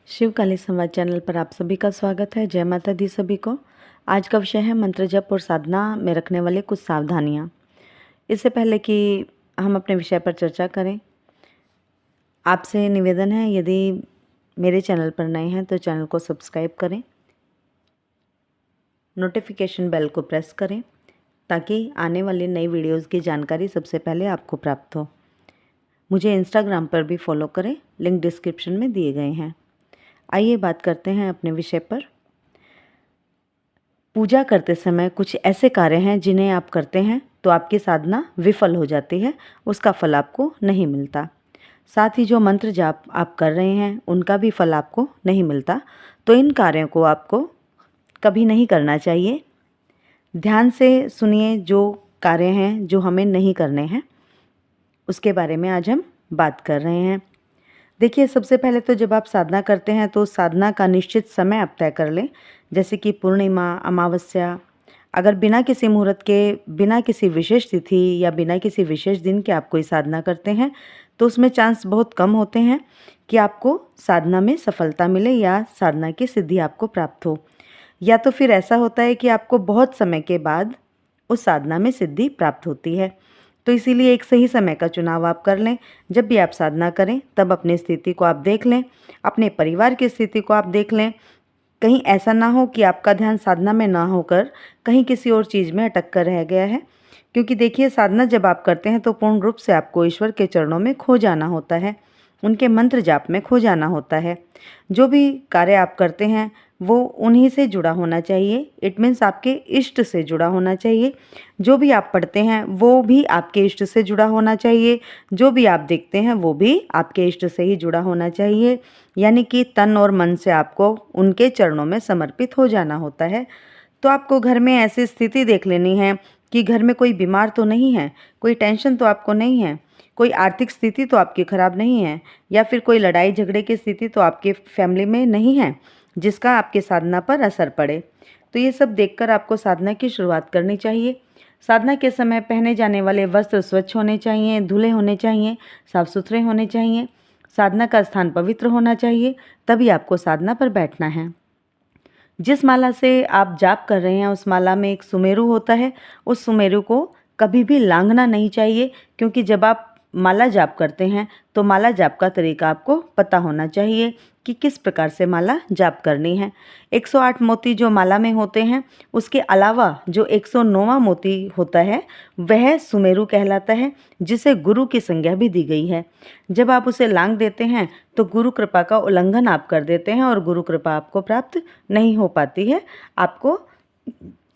शिवकाली संवाद चैनल पर आप सभी का स्वागत है। जय माता दी सभी को। आज का विषय है मंत्र जप और साधना में रखने वाले कुछ सावधानियां। इससे पहले कि हम अपने विषय पर चर्चा करें, आपसे निवेदन है, यदि मेरे चैनल पर नए हैं तो चैनल को सब्सक्राइब करें, नोटिफिकेशन बेल को प्रेस करें ताकि आने वाली नई वीडियोज़ की जानकारी सबसे पहले आपको प्राप्त हो। मुझे इंस्टाग्राम पर भी फॉलो करें, लिंक डिस्क्रिप्शन में दिए गए हैं। आइए बात करते हैं अपने विषय पर। पूजा करते समय कुछ ऐसे कार्य हैं जिन्हें आप करते हैं तो आपकी साधना विफल हो जाती है, उसका फल आपको नहीं मिलता। साथ ही जो मंत्र जाप आप कर रहे हैं उनका भी फल आपको नहीं मिलता, तो इन कार्यों को आपको कभी नहीं करना चाहिए। ध्यान से सुनिए, जो कार्य हैं जो हमें नहीं करने हैं उसके बारे में आज हम बात कर रहे हैं। देखिए, सबसे पहले तो जब आप साधना करते हैं तो साधना का निश्चित समय आप तय कर लें, जैसे कि पूर्णिमा, अमावस्या। अगर बिना किसी मुहूर्त के, बिना किसी विशेष तिथि या बिना किसी विशेष दिन के आप कोई साधना करते हैं तो उसमें चांस बहुत कम होते हैं कि आपको साधना में सफलता मिले या साधना की सिद्धि आपको प्राप्त हो। या तो फिर ऐसा होता है कि आपको बहुत समय के बाद उस साधना में सिद्धि प्राप्त होती है। तो इसीलिए एक सही समय का चुनाव आप कर लें। जब भी आप साधना करें तब अपनी स्थिति को आप देख लें, अपने परिवार की स्थिति को आप देख लें। कहीं ऐसा ना हो कि आपका ध्यान साधना में ना होकर कहीं किसी और चीज़ में अटक कर रह गया है। क्योंकि देखिए, साधना जब आप करते हैं तो पूर्ण रूप से आपको ईश्वर के चरणों में खो जाना होता है, उनके मंत्र जाप में खो जाना होता है। जो भी कार्य आप करते हैं वो उन्हीं से जुड़ा होना चाहिए। इट मीन्स आपके इष्ट से जुड़ा होना चाहिए। जो भी आप पढ़ते हैं वो भी आपके इष्ट से जुड़ा होना चाहिए। जो भी आप देखते हैं वो भी आपके इष्ट से ही जुड़ा होना चाहिए। यानी कि तन और मन से आपको उनके चरणों में समर्पित हो जाना होता है। तो आपको घर में ऐसी स्थिति देख लेनी है कि घर में कोई बीमार तो नहीं है, कोई टेंशन तो आपको नहीं है, कोई आर्थिक स्थिति तो आपकी खराब नहीं है, या फिर कोई लड़ाई झगड़े की स्थिति तो आपके फैमिली में नहीं है जिसका आपके साधना पर असर पड़े। तो ये सब देखकर आपको साधना की शुरुआत करनी चाहिए। साधना के समय पहने जाने वाले वस्त्र स्वच्छ होने चाहिए, धुले होने चाहिए, साफ सुथरे होने चाहिए। साधना का स्थान पवित्र होना चाहिए, तभी आपको साधना पर बैठना है। जिस माला से आप जाप कर रहे हैं उस माला में एक सुमेरु होता है। उस सुमेरु को कभी भी लांघना नहीं चाहिए, क्योंकि जब आप माला जाप करते हैं तो माला जाप का तरीका आपको पता होना चाहिए कि किस प्रकार से माला जाप करनी है। 108 मोती जो माला में होते हैं उसके अलावा जो 109वां मोती होता है वह सुमेरु कहलाता है, जिसे गुरु की संज्ञा भी दी गई है। जब आप उसे लांघ देते हैं तो गुरु कृपा का उल्लंघन आप कर देते हैं और गुरु कृपा आपको प्राप्त नहीं हो पाती है। आपको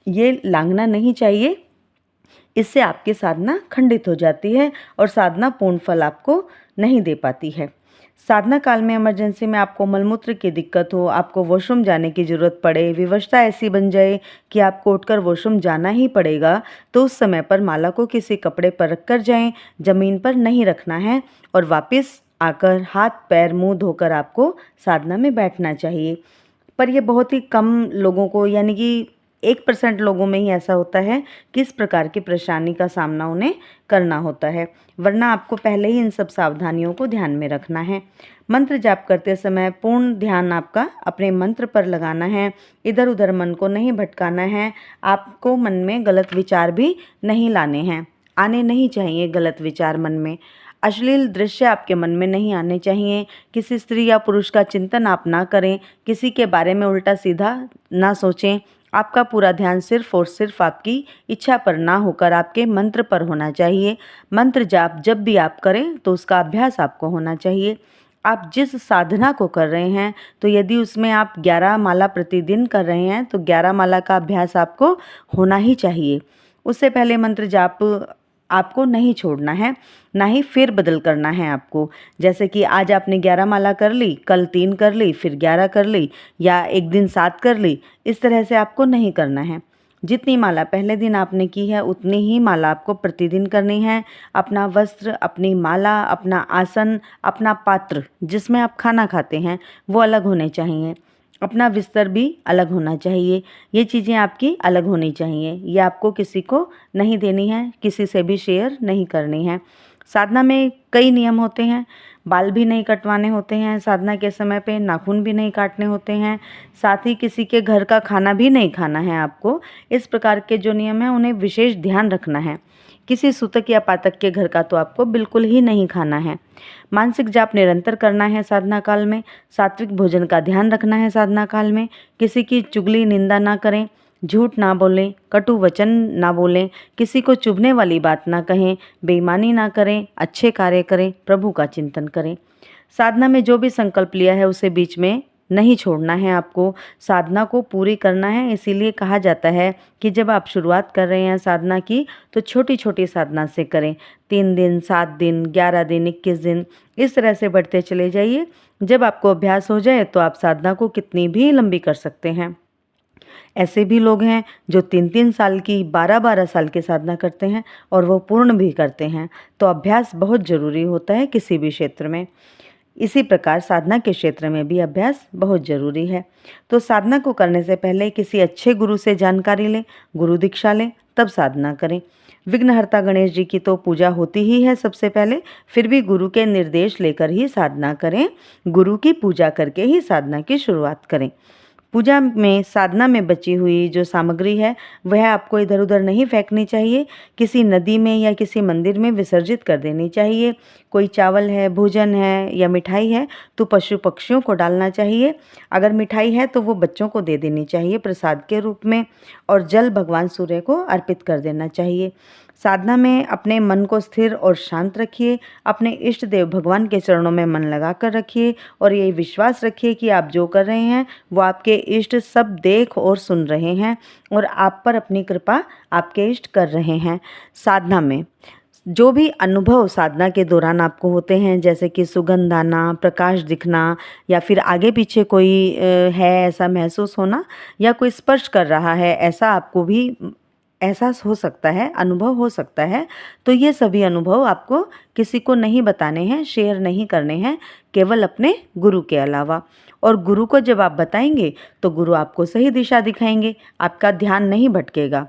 ये लांघना नहीं चाहिए, इससे आपकी साधना खंडित हो जाती है और साधना पूर्ण फल आपको नहीं दे पाती है। साधना काल में इमरजेंसी में आपको मलमूत्र की दिक्कत हो, आपको वॉशरूम जाने की ज़रूरत पड़े, विवशता ऐसी बन जाए कि आपको उठकर वॉशरूम जाना ही पड़ेगा, तो उस समय पर माला को किसी कपड़े पर रख कर जाएँ, ज़मीन पर नहीं रखना है और वापस आकर हाथ पैर मुंह धोकर आपको साधना में बैठना चाहिए। पर यह बहुत ही कम लोगों को, यानी कि 1% लोगों में ही ऐसा होता है कि इस प्रकार की परेशानी का सामना उन्हें करना होता है। वरना आपको पहले ही इन सब सावधानियों को ध्यान में रखना है। मंत्र जाप करते समय पूर्ण ध्यान आपका अपने मंत्र पर लगाना है, इधर उधर मन को नहीं भटकाना है। आपको मन में गलत विचार भी नहीं लाने हैं, आने नहीं चाहिए गलत विचार मन में। अश्लील दृश्य आपके मन में नहीं आने चाहिए। किसी स्त्री या पुरुष का चिंतन आप ना करें, किसी के बारे में उल्टा सीधा ना सोचें। आपका पूरा ध्यान सिर्फ और सिर्फ आपकी इच्छा पर ना होकर आपके मंत्र पर होना चाहिए। मंत्र जाप जब भी आप करें तो उसका अभ्यास आपको होना चाहिए। आप जिस साधना को कर रहे हैं तो यदि उसमें आप 11 माला प्रतिदिन कर रहे हैं तो 11 माला का अभ्यास आपको होना ही चाहिए। उससे पहले मंत्र जाप आपको नहीं छोड़ना है, ना ही फेर बदल करना है आपको। जैसे कि आज आपने 11 माला कर ली, कल 3 कर ली, फिर 11 कर ली, या एक दिन 7 कर ली, इस तरह से आपको नहीं करना है। जितनी माला पहले दिन आपने की है उतनी ही माला आपको प्रतिदिन करनी है। अपना वस्त्र, अपनी माला, अपना आसन, अपना पात्र जिसमें आप खाना खाते हैं वो अलग होने चाहिए। अपना बिस्तर भी अलग होना चाहिए। ये चीज़ें आपकी अलग होनी चाहिए। ये आपको किसी को नहीं देनी है, किसी से भी शेयर नहीं करनी है। साधना में कई नियम होते हैं। बाल भी नहीं कटवाने होते हैं साधना के समय पे, नाखून भी नहीं काटने होते हैं, साथ ही किसी के घर का खाना भी नहीं खाना है आपको। इस प्रकार के जो नियम हैं उन्हें विशेष ध्यान रखना है। किसी सूतक या पातक के घर का तो आपको बिल्कुल ही नहीं खाना है। मानसिक जाप निरंतर करना है साधना काल में। सात्विक भोजन का ध्यान रखना है साधना काल में। किसी की चुगली निंदा ना करें, झूठ ना बोलें, कटु वचन ना बोलें, किसी को चुभने वाली बात ना कहें, बेईमानी ना करें, अच्छे कार्य करें, प्रभु का चिंतन करें। साधना में जो भी संकल्प लिया है उसे बीच में नहीं छोड़ना है आपको, साधना को पूरी करना है। इसीलिए कहा जाता है कि जब आप शुरुआत कर रहे हैं साधना की तो छोटी छोटी साधना से करें। 3 दिन, 7 दिन, 11 दिन, 21 दिन, इस तरह से बढ़ते चले जाइए। जब आपको अभ्यास हो जाए तो आप साधना को कितनी भी लंबी कर सकते हैं। ऐसे भी लोग हैं जो 3-3 साल की, 12-12 साल की साधना करते हैं और वो पूर्ण भी करते हैं। तो अभ्यास बहुत ज़रूरी होता है किसी भी क्षेत्र में। इसी प्रकार साधना के क्षेत्र में भी अभ्यास बहुत ज़रूरी है। तो साधना को करने से पहले किसी अच्छे गुरु से जानकारी लें, गुरु दीक्षा लें, तब साधना करें। विघ्नहर्ता गणेश जी की तो पूजा होती ही है सबसे पहले, फिर भी गुरु के निर्देश लेकर ही साधना करें। गुरु की पूजा करके ही साधना की शुरुआत करें। पूजा में, साधना में बची हुई जो सामग्री है वह आपको इधर उधर नहीं फेंकनी चाहिए, किसी नदी में या किसी मंदिर में विसर्जित कर देनी चाहिए। कोई चावल है, भोजन है या मिठाई है तो पशु पक्षियों को डालना चाहिए। अगर मिठाई है तो वो बच्चों को दे देनी चाहिए प्रसाद के रूप में, और जल भगवान सूर्य को अर्पित कर देना चाहिए। साधना में अपने मन को स्थिर और शांत रखिए, अपने इष्ट देव भगवान के चरणों में मन लगाकर रखिए और ये विश्वास रखिए कि आप जो कर रहे हैं वो आपके इष्ट सब देख और सुन रहे हैं और आप पर अपनी कृपा आपके इष्ट कर रहे हैं। साधना में जो भी अनुभव साधना के दौरान आपको होते हैं, जैसे कि सुगंध आना, प्रकाश दिखना, या फिर आगे पीछे कोई है ऐसा महसूस होना, या कोई स्पर्श कर रहा है ऐसा आपको भी एहसास हो सकता है, अनुभव हो सकता है, तो ये सभी अनुभव आपको किसी को नहीं बताने हैं, शेयर नहीं करने हैं, केवल अपने गुरु के अलावा। और गुरु को जब आप बताएंगे तो गुरु आपको सही दिशा दिखाएंगे, आपका ध्यान नहीं भटकेगा।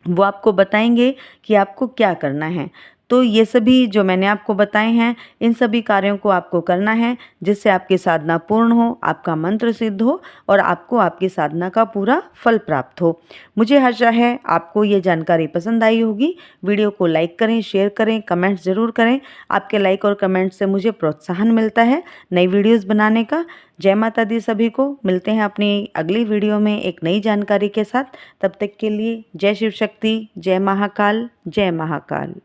वो आपको बताएंगे कि आपको क्या करना है। तो ये सभी जो मैंने आपको बताए हैं, इन सभी कार्यों को आपको करना है जिससे आपकी साधना पूर्ण हो, आपका मंत्र सिद्ध हो और आपको आपकी साधना का पूरा फल प्राप्त हो। मुझे आशा है आपको ये जानकारी पसंद आई होगी। वीडियो को लाइक करें, शेयर करें, कमेंट्स ज़रूर करें। आपके लाइक और कमेंट से मुझे प्रोत्साहन मिलता है नई वीडियोज़ बनाने का। जय माता दी सभी को। मिलते हैं अपनी अगली वीडियो में एक नई जानकारी के साथ। तब तक के लिए जय शिव शक्ति, जय महाकाल, जय महाकाल।